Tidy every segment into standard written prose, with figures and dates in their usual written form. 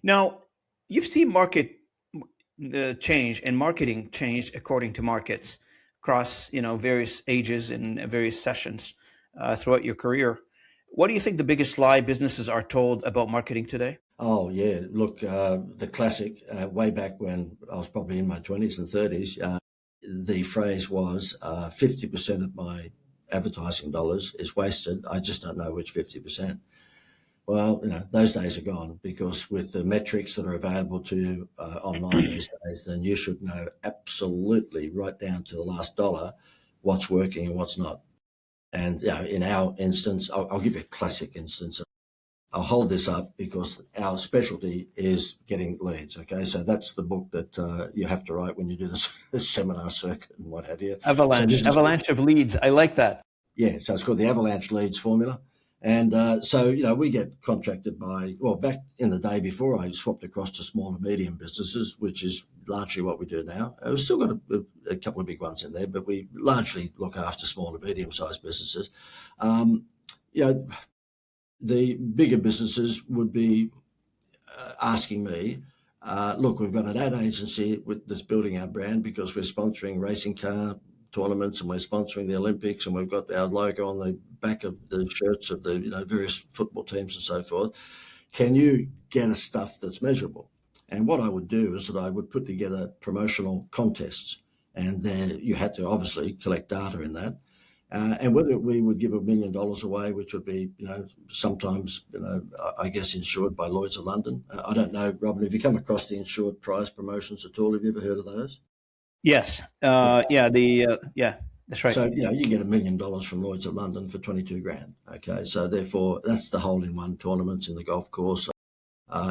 Now, you've seen market change and marketing change according to markets across various ages and various sessions throughout your career. What do you think the biggest lie businesses are told about marketing today? Oh yeah, look, the classic way back when I was probably in my 20s and 30s, the phrase was 50% of my advertising dollars is wasted. I just don't know which 50%. Well, those days are gone because with the metrics that are available to you online these days, then you should know absolutely right down to the last dollar what's working and what's not. And in our instance, I'll give you a classic instance. I'll hold this up because our specialty is getting leads. Okay, so that's the book that you have to write when you do this seminar circuit and what have you. So Avalanche, this is avalanche of leads. I like that. yeah, so it's called the Avalanche Leads Formula. And so, we get contracted by, well, back in the day before I swapped across to small and medium businesses, which is largely what we do now. We've still got a couple of big ones in there, but we largely look after small and medium sized businesses. Um, you know, the bigger businesses would be asking me, look, we've got an ad agency that's building our brand because we're sponsoring racing car tournaments and we're sponsoring the Olympics and we've got our logo on the back of the shirts of the various football teams and so forth. Can you get us stuff that's measurable? And what I would do is that I would put together promotional contests, and there you had to obviously collect data in that. And whether we would give $1 million away, which would be, sometimes, I guess insured by Lloyd's of London. I don't know, Robin, have you come across the insured prize promotions at all? Have you ever heard of those? Yes. Yeah, that's right. So, you get $1 million from Lloyd's of London for 22 grand. Okay. So therefore that's the hole in one tournaments in the golf course.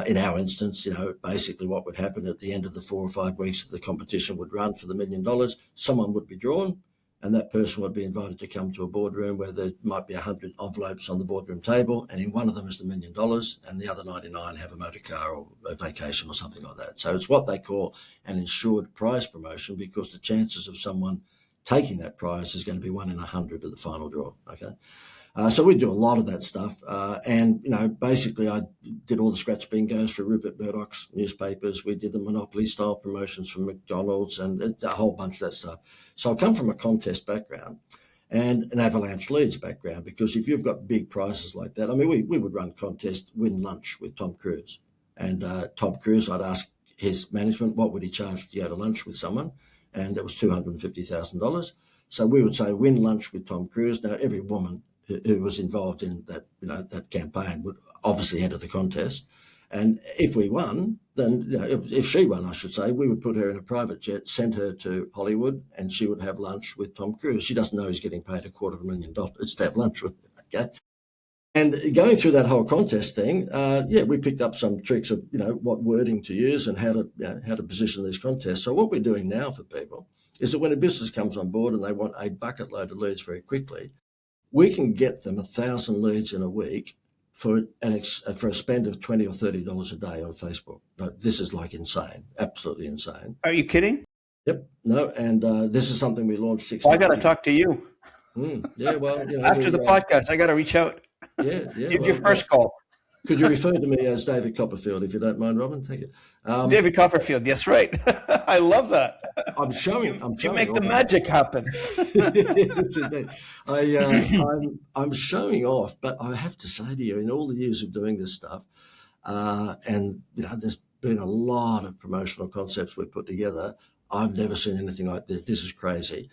In our instance, basically what would happen at the end of the 4 or 5 weeks that the competition would run for the $1 million, someone would be drawn and that person would be invited to come to a boardroom where there might be 100 envelopes on the boardroom table, and in one of them is the $1 million and the other 99 have a motor car or a vacation or something like that. So it's what they call an insured prize promotion because the chances of someone taking that prize is going to be 1 in 100 at the final draw. Okay. So we do a lot of that stuff. And, basically I did all the scratch bingos for Rupert Murdoch's newspapers. We did the Monopoly style promotions for McDonald's and a whole bunch of that stuff. So I come from a contest background and an avalanche leads background, because if you've got big prizes like that, I mean, we would run contests, win lunch with Tom Cruise. And Tom Cruise, I'd ask his management, what would he charge to go to lunch with someone? And it was $250,000. So we would say, win lunch with Tom Cruise. Now, every woman who was involved in that, that campaign would obviously enter the contest. And if we won, then, if she won, I should say, we would put her in a private jet, send her to Hollywood, and she would have lunch with Tom Cruise. She doesn't know he's getting paid $250,000 to have lunch with him, okay? And going through that whole contest thing, we picked up some tricks of, what wording to use and how to position these contests. So what we're doing now for people is that when a business comes on board and they want a bucket load of leads very quickly, we can get them 1,000 leads in a week for a spend of $20 or $30 a day on Facebook. No, this is like insane, absolutely insane. Are you kidding? Yep, no, and this is something we launched 6 Well, I months got to ago. talk to you Yeah, well, after the podcast. I got to reach out. Yeah. Give your first call. Could you refer to me as David Copperfield, if you don't mind, Robin? Thank you. David Copperfield. Yes, right. I love that. You make the magic happen. I'm showing off, but I have to say to you, in all the years of doing this stuff, and there's been a lot of promotional concepts we've put together. I've never seen anything like this. This is crazy.